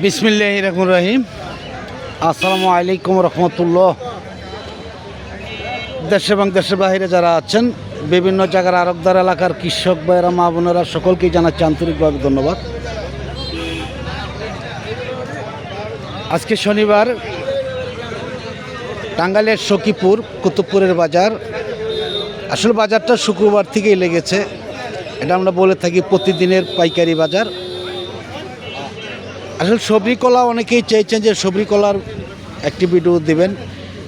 বিসমিল্লাহির রহমানির রহিম। আসসালামু আলাইকুম রহমতুল্লাহ। দেশ এবং দেশের বাইরে যারা আছেন, বিভিন্ন জায়গার আরবদার এলাকার কৃষক ভাইয়েরা, মা বোনেরা, সকলকেই জানাচ্ছি আন্তরিকভাবে ধন্যবাদ। আজকে শনিবার, টাঙ্গাইলের সখীপুর কুতুবপুরের বাজার। আসলে বাজারটা শুক্রবার থেকেই লেগেছে, এটা আমরা বলে থাকি প্রতিদিনের পাইকারি বাজার। আসলে সবরি কলা অনেকেই চাইছেন যে সবরি কলার একটি ভিডিও দেবেন।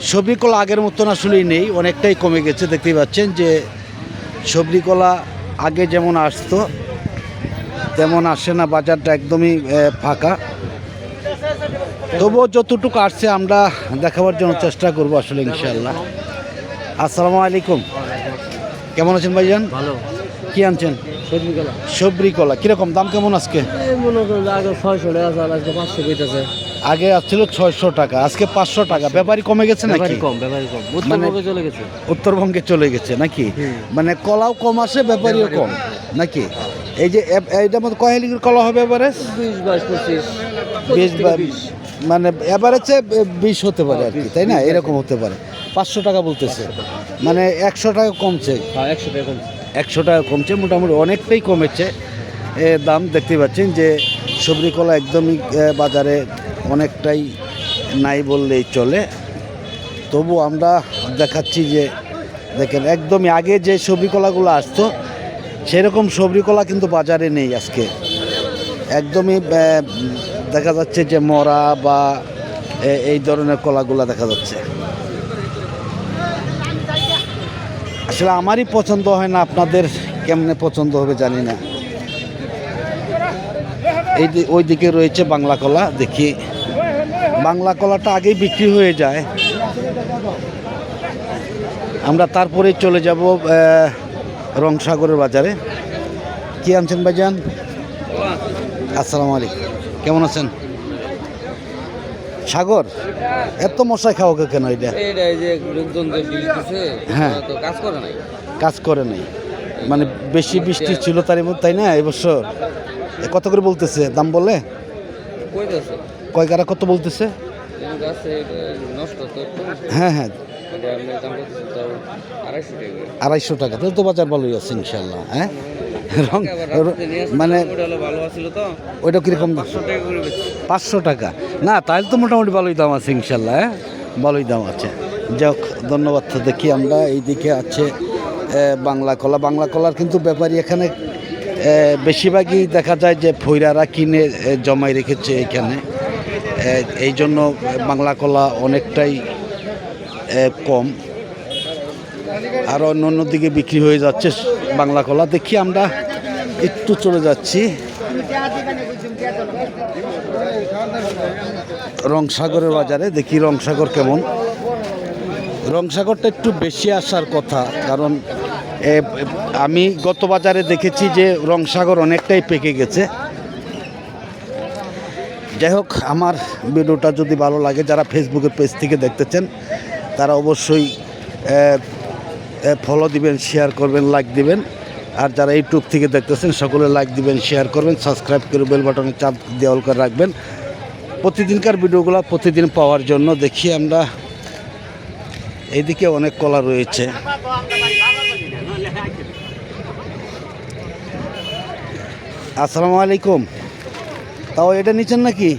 সবরি কলা আগের মতন আসলেই নেই, অনেকটাই কমে গেছে। দেখতেই পাচ্ছেন যে সবরি কলা আগে যেমন আসতো তেমন আসে না, বাজারটা একদমই ফাঁকা। তবুও যতটুকু আসছে আমরা দেখাবার জন্য চেষ্টা করব আসলে, ইনশাআল্লাহ। আসসালামু আলাইকুম, কেমন আছেন ভাইজান? ভালো। কি আনছেন? সবজি কলা। সবরি কলা কীরকম দাম, কেমন আজকে? মনে করেন আগে 600 টাকা চাল, আজকে 500 কইতাছে। আগে আসছিল 600 টাকা, আজকে 500 টাকা। ব্যাপারই কমে গেছে নাকি? ব্যাপারই কম। উত্তরবঙ্গে চলে গেছে। উত্তরবঙ্গে চলে গেছে নাকি? মানে কলাও কম আসে, ব্যাপারীও কম নাকি? এই যে এইটার মধ্যে কয় লিটার কলা হবে এভারেজ? 20, 22, 20 25, মানে এভারেজে 20 হতে পারে আর কি, তাই না? এরকম হতে পারে। 500 টাকা বলতেছে, মানে 100 টাকা কমছে। হ্যাঁ 100 টাকা কমছে। 100 টাকা কমছে, মোটামুটি অনেকটাই কমেছে দাম। দেখতে পাচ্ছেন যে সবজি কলা একদমই বাজারে অনেকটাই নাই বললেই চলে। তবু আমরা দেখাচ্ছি যে দেখেন, একদমই আগে যে সবজি কলাগুলো আসতো সেরকম সবজি কলা কিন্তু বাজারে নেই আজকে। একদমই দেখা যাচ্ছে যে মরা বা এই ধরনের কলাগুলো দেখা যাচ্ছে। আসলে আমারই পছন্দ হয় না, আপনাদের কেমনে পছন্দ হবে জানি না। ওই দিকে রয়েছে বাংলা কলা, দেখি বাংলা কলাটা আগেই বিক্রি হয়ে যায়। আমরা তারপরে চলে যাব রংসাগরের বাজারে। কি আনছেন ভাইজান? আসসালামু আলাইকুম, কেমন আছেন? সাগর, এত মশাই খাওয়া কেন এটা? এই যে লোকজন যে বিল দিছে, হ্যাঁ, তো কাজ করে নাই। কাজ করে নাই মানে বেশি বৃষ্টি ছিল তার মধ্যে, তাই না? এবছর কত করে বলতেছে দাম? বলে কইতাছে কয় কারা কত বলতেছে? এই গাছে নষ্ট তো একটু। হ্যাঁ হ্যাঁ, এটা আমি দাম করতেছি তো 250 টাকা। 250 টাকা, তাহলে তো বাজার ভালোই আছে ইনশাল্লাহ। হ্যাঁ, মানে ওটা হলো ভালো আছিল তো। ওইটা কীরকম? 500 টাকা করে বেচছি। 500 টাকা না, তাহলে তো মোটামুটি ভালোই দাম আছে ইনশাল্লাহ। হ্যাঁ, ভালোই দাম আছে। যাক, ধন্যবাদ। তো দেখি আমরা এইদিকে আছে বাংলা কলা। বাংলা কলার কিন্তু ব্যাপারী এখানে বেশিরভাগই দেখা যায় যে ফইরারা কিনে জমাই রেখেছে এখানে। এই জন্য বাংলা কলা অনেকটাই কম, আর অন্য দিকে বিক্রি হয়ে যাচ্ছে বাংলা কলা। দেখি আমরা একটু চলে যাচ্ছি রংসাগরের বাজারে, দেখি রংসাগর কেমন। রংসাগরটা একটু বেশি আসার কথা, কারণ আমি গত বাজারে দেখেছি যে রংসাগর অনেকটাই পেকে গেছে। যাই হোক, আমার ভিডিওটা যদি ভালো লাগে, যারা ফেসবুকের পেজ থেকে দেখতেছেন তারা অবশ্যই ফলো দিবেন, শেয়ার করবেন, লাইক দিবেন। আর যারা ইউটিউব থেকে দেখতেছেন সকলে লাইক দিবেন, শেয়ার করবেন, সাবস্ক্রাইব করে বেল বাটনে চাপ দেওয়াল করে রাখবেন প্রতিদিনকার ভিডিওগুলো প্রতিদিন পাওয়ার জন্য। দেখি আমরা এইদিকে অনেক কলা রয়েছে। আসসালামু আলাইকুম। তাও এটা নিচ্ছেন নাকি?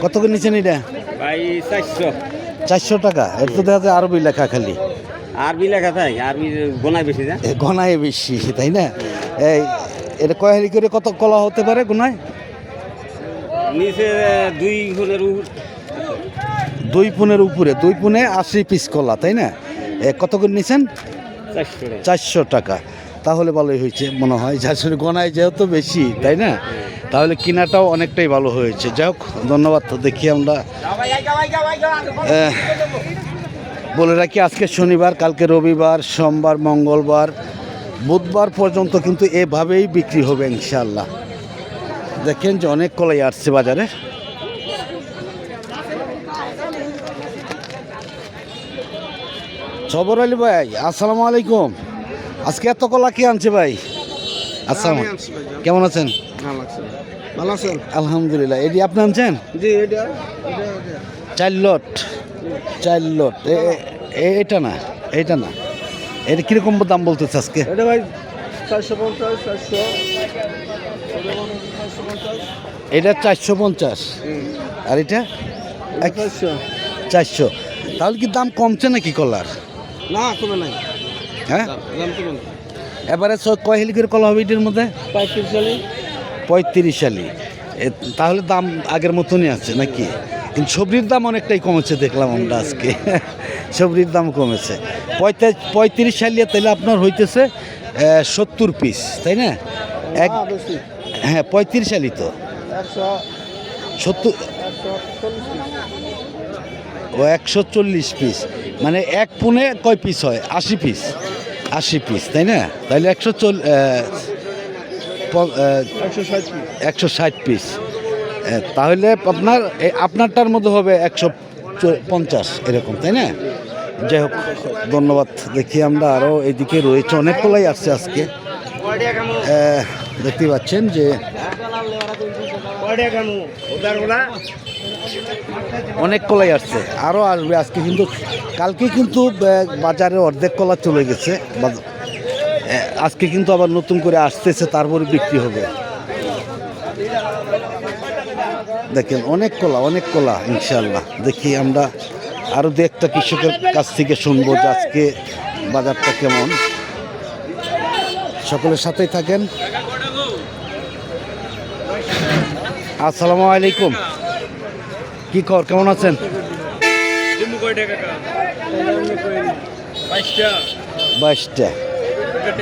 কত করে নিচ্ছেন এটা? ভাই 400। 400 টাকা। এটা তো দেখা যায় আরবি লেখা খালি। আরবি লেখা তাই, আরবি গোনায় বেশি না? গোনায় বেশি, তাই না? এই এটা কয় হালি করে কত কলা হতে পারে গোনায়? নিচে 2 গুণের 2 পুনের উপরে, 2 পুনে 80 পিস কলা, তাই না? কত করে নিচ্ছেন? 400 টাকা। তাহলে ভালোই হয়েছে মনে হয়, আসলে গোনায় যেহেতু বেশি, তাই না? তাহলে কেনাটাও অনেকটাই ভালো হয়েছে। যাই হোক, ধন্যবাদ। তো দেখি আমরা বলে রাখি, আজকে শনিবার, কালকে রবিবার, সোমবার, মঙ্গলবার, বুধবার পর্যন্ত কিন্তু এভাবেই বিক্রি হবে ইনশাআল্লাহ। দেখেন যে অনেক কলাই আসছে বাজারে। সবর আলী ভাই, আসসালামু আলাইকুম। আজকে এত কলা কি আনছে ভাই? আসসালাম, কেমন আছেন? ভালো আছেন? আলহামদুলিল্লাহ। এটি আপনি আনছেন জি এটা 4 লট 4 লট এটা না এটা না, এটা কিরকম দাম বলতেছে আজকে? এটা ভাই 450 400 এটা 450 আর এটা 400। তাহলে কি দাম কমছে নাকি কলার? না কমে নাই, হ্যাঁ দাম কমে নাই। এবারে কয় হেলি করে কলা হবে এটির মধ্যে? 35 সালি। তাহলে দাম আগের মতনই আছে নাকি? কিন্তু সবজির দাম অনেকটাই কমেছে দেখলাম আমরা আজকে। সবজির দাম কমেছে 35 সালিয়া, তাহলে আপনার হইতেছে 70 পিস, তাই না? এক বেশি হ্যাঁ 35 সালি তো 70 ও 140 পিস, মানে এক পুনে কয় পিস হয়? 80 পিস, 80 পিস, তাই না? তাহলে 160 পিস। তাহলে আপনার আপনারটার মধ্যে হবে 150 এরকম, তাই না? যাই হোক, ধন্যবাদ। দেখি আমরা আরও এইদিকে রয়েছে অনেক কলাই আসছে আজকে। দেখতে পাচ্ছেন যে অনেক কলাই আসছে, আরও আসবে আজকে। কিন্তু কালকে কিন্তু বাজারে অর্ধেক কলা চলে গেছে, আজকে কিন্তু আবার নতুন করে আসতেছে, তারপরে বিক্রি হবে। দেখেন অনেক কলা ইনশাল্লাহ। দেখি আমরা আরও দু একটা কৃষকের কাছ থেকে শুনবো যে আজকে বাজারটা কেমন। সকলের সাথেই থাকেন। আসসালামু আলাইকুম, কি খবর, কেমন আছেন? 22টা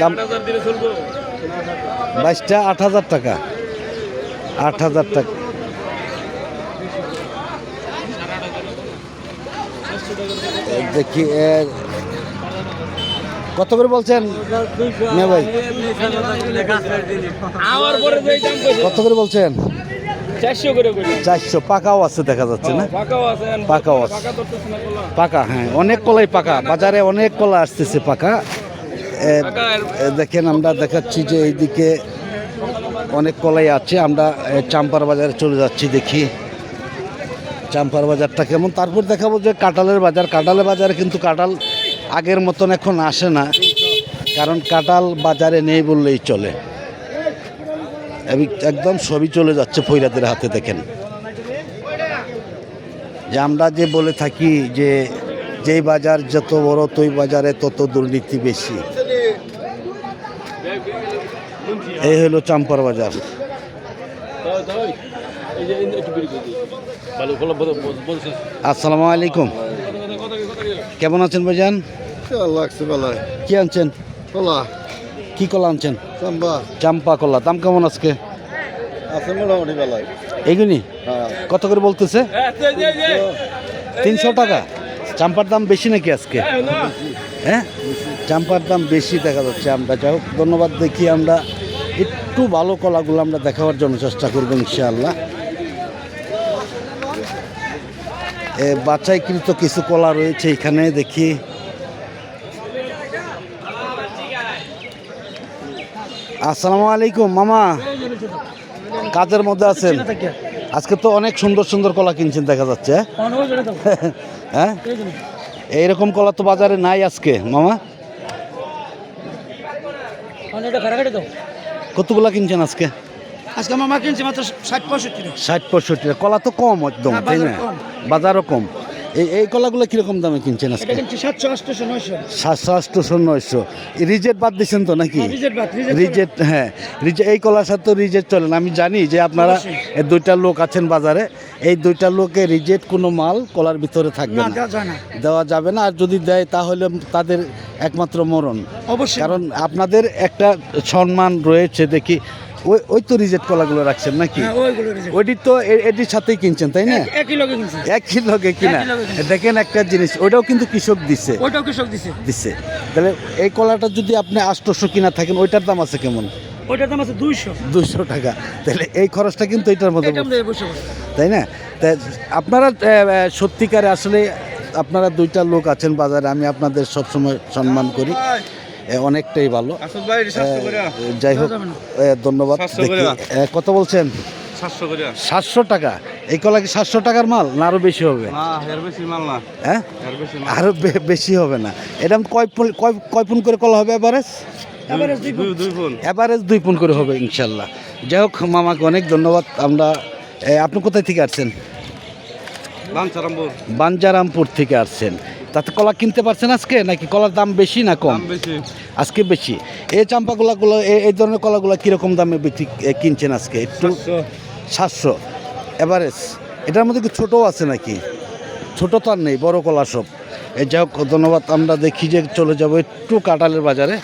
দাম, 22টা 8,000 টাকা, 8,000 টাকা। দেখি কত করে বলছেন না ভাই? কত করে বলছেন? 400। পাকাও আছে দেখা যাচ্ছে না? পাকাও আছে, পাকা, হ্যাঁ অনেক কলাই পাকা। বাজারে অনেক কলা আসতেছে পাকা। দেখেন আমরা দেখাচ্ছি যে এইদিকে অনেক কলাই আছে। আমরা চাম্পার বাজারে চলে যাচ্ছি, দেখি চাম্পার বাজারটা কেমন। তারপর দেখাবো যে কাঁঠালের বাজার। কাঁঠালের বাজারে কিন্তু কাঁঠাল আগের মতন এখন আসে না, কারণ কাঁঠাল বাজারে নেই বললেই চলে। একদম সবই চলে যাচ্ছে ফইরাদের হাতে। দেখেন যে আমরা যে বলে থাকি যে যেই বাজার যত বড় তোই বাজারে তত দুর্নীতি বেশি। এই হলো চাম্পার বাজার। আসসালামু আলাইকুম, কেমন আছেন ভাইজান? কি আনছেন? কলা কি কলা আনছেন? চাম্বা চাম্পা কলা। দাম কেমন আজকে? আছে মোটামুটি বেলায়। এইগুলি কত করে বলতেছে? 300 টাকা। চাম্পার দাম বেশি নাকি আজকে? হ্যাঁ চাম্পার দাম বেশি দেখা যাচ্ছে। আমরা যাই হোক, ধন্যবাদ। দেখি আমরা একটু ভালো কলাগুলো আমরা দেখাবার জন্য চেষ্টা করবো ইনশাআল্লাহ। বাছাইকৃত কিছু কলা রয়েছে এখানে, দেখি। আসসালামু আলাইকুম মামা, কাজের মধ্যে আছেন? আজকে তো অনেক সুন্দর সুন্দর কলা কিনছেন দেখা যাচ্ছে। হ্যাঁ এইরকম কলা তো বাজারে নাই আজকে মামা। কতগুলা কিনছেন আজকে? আজকে মামা কিনছে মাত্র 60-65। 60-65 কলা তো কম একদম, তাই না? বাজারও কম। এই কলাগুলো কিরকম দামে কিনছেন আজকে? 700-800-900। রিজেক্ট বাদ দিচ্ছেন তো নাকি? রিজেক্ট, হ্যাঁ রিজেক্ট। এই কলার সাথে তো রিজেক্ট চলে না। আমি জানি যে আপনারা দুইটা লোক আছেন বাজারে, এই দুইটা লোকে রিজেক্ট কোনো মাল কলার ভিতরে থাকবে না, দেওয়া যাবে না। আর যদি দেয় তাহলে তাদের একমাত্র মরণ। অবশ্যই, কারণ আপনাদের একটা সম্মান রয়েছে। দেখি ওই তো রিজেক্ট কলাগুলো রাখছেন নাকি? ওইটি তো এটির সাথেই কিনছেন তাই না? একই লগে কিনা। দেখেন একটা জিনিস, ওইটাও কিন্তু কৃষক দিচ্ছে, দিচ্ছে। তাহলে এই কলাটা যদি আপনি 800 কিনা থাকেন, ওইটার দাম আছে কেমন? ওইটার দাম আছে 200 টাকা। তাহলে এই খরচটা কিন্তু এটার মধ্যে, তাই না? তাই আপনারা সত্যিকারে আসলে আপনারা দুইটা লোক আছেন বাজারে, আমি আপনাদের সবসময় সম্মান করি। অনেকটাই ভালো। আসল ভাই এটা 700 করে যাই হোক ধন্যবাদ। 700 দেখি করে। কত বলছেন? 700 করে 700 টাকা। এই কলা কি 700 টাকার মাল না আরো বেশি হবে? না এর বেশি মাল না, হ্যাঁ এর বেশি মাল আরো বেশি হবে না। এটা কয় পুন করে কলা হবে এভারেজ? দুই ফোন এভারেজ 2 পুন করে হবে ইনশাল্লাহ। যাই হোক মামাকে অনেক ধন্যবাদ। আমরা আপনি কোথায় থেকে আসছেন? বাঞ্ছারামপুর। বাঞ্জারামপুর থেকে আসছেন। তাতে কলা কিনতে পারছেন আজকে, নাকি কলার দাম বেশি না কম? দাম বেশি আজকে বেশি। এই চাম্পাগুলাগুলো এই ধরনের কলাগুলো কীরকম দামে কিনছেন আজকে? একটু 700 এভারেজ। এটার মধ্যে কি ছোটও আছে নাকি? ছোট তো আর নেই, বড় কলা সব। যাই হোক ধন্যবাদ। আমরা দেখি যে চলে যাব একটু কাঁঠালের বাজারে।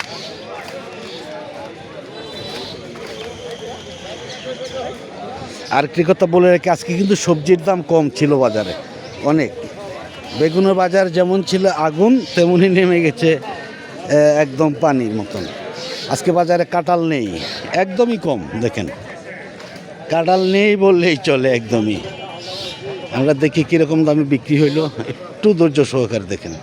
আর কি কথা বলে রাখি, আজকে কিন্তু সবজির দাম কম ছিল বাজারে অনেক। বেগুনের বাজার যেমন ছিল আগুন, তেমনই নেমে গেছে একদম পানির মতন। আজকে বাজারে কাঁঠাল নেই, একদমই কম। দেখেন কাঁঠাল নেই বললেই চলে একদমই। আমরা দেখি কীরকম দামে বিক্রি হইলো, একটু ধৈর্য সহকারে দেখেন।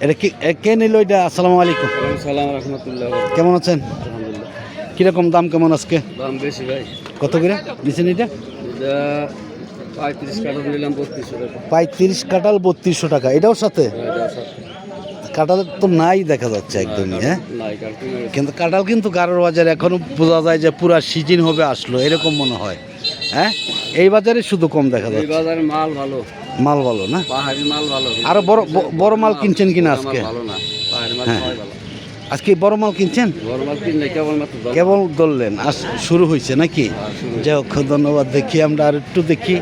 এটা কি কে নিল এটা? আসসালামু আলাইকুম। সালাম রহমতুল্লাহ। কেমন আছেন? আলহামদুলিল্লাহ। কীরকম দাম কেমন আজকে? দাম বেশি ভাই। কত করে নিচ্ছেন এটা? এটা 35 কাটা নিলাম 3200 টাকা। 35 কাঁঠাল 3200 টাকা। এটাও সাথে কাঁঠাল তো নাই দেখা যাচ্ছে একদমই। হ্যাঁ কিন্তু কাঁঠাল কিন্তু গারোর বাজারে এখনো বোঝা যায় যে পুরা সিজন হবে আসলো এরকম মনে হয়। হ্যাঁ এই বাজারে শুধু কম দেখা এই যাচ্ছে। বাজারে মাল ভালো, মাল ভালো না? পাহাড়ি মাল ভালো। আরো বড় মাল কিনছেন কিনা আজকে? ভালো না, পাহাড়ি মাল হ্যাঁ। সবাই ভালো। আজকে বড় মাল কিনছেন? বড় মাল কিনলে কেবল মাত্র কেবল ধরলেন, আজ শুরু হয়েছে নাকি? যাই হোক ধন্যবাদ। দেখি আমরা আর একটু দেখি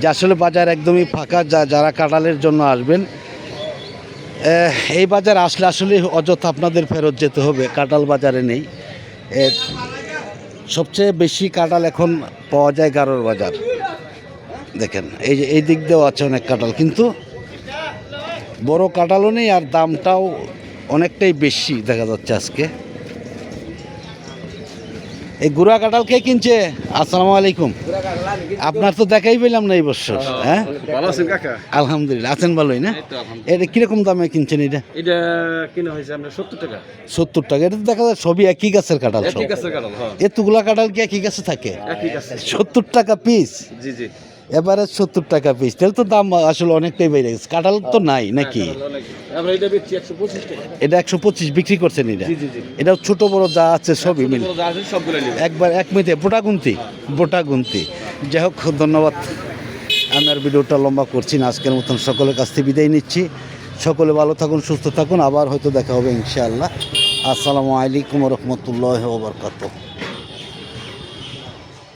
যে আসলে বাজার একদমই ফাঁকা। যারা কাঁঠালের জন্য আসবেন এই বাজার আসলে আসলে অযথা আপনাদের ফেরত যেতে হবে। কাঁঠাল বাজারে নেই। সবচেয়ে বেশি কাঁঠাল এখন পাওয়া যায় গারোর বাজার। দেখেন এই যে এই দিক দিয়েও আছে অনেক কাঁঠাল, কিন্তু বড় কাঁঠালও নেই আর দামটাও অনেকটাই বেশি দেখা যাচ্ছে আজকে। এই গুড়া কাঁঠাল কে কিনছে? আসসালামু আলাইকুম। আপনার তো দেখাই পেলাম না এই বছর। হ্যাঁ ভালো আছেন কাকা? আলহামদুলিল্লাহ। আছেন ভালোই না? এটা কিরকম দামে কিনছেন এটা? এটা কিনা হয়েছে আপনার 70 টাকা। 70 টাকা। এটা তো দেখা যায় সবই একই গাছের কাঁঠাল সব। ঠিক আছে কাকা। হ্যাঁ এতগুলা কাঁঠাল কি একই গাছে থাকে? একই আছে। 70 টাকা পিস। জি জি। এবারে 70 টাকা পিস, তাহলে তো দাম আসলে অনেকটাই বেড়ে গেছে। কাঁঠাল তো নাই নাকি? আমরা এটা বেচছি 125 টাকা। এটা 125 বিক্রি করছেন এটা? জি জি জি। এটা ছোট বড় যা আছে সবই মিলে যা আছে সবগুলো নিবে। একবার এক মিনিটে বোটা গুনতি। যাই হোক ধন্যবাদ। আমি আর ভিডিওটা লম্বা করছি না। আজকের মতন সকলের কাছ থেকে বিদায় নিচ্ছি। সকলে ভালো থাকুন, সুস্থ থাকুন। আবার হয়তো দেখা হবে ইনশাআল্লাহ। আসসালামু আলাইকুম ওয়া রাহমাতুল্লাহি ওয়া বারাকাতুহু।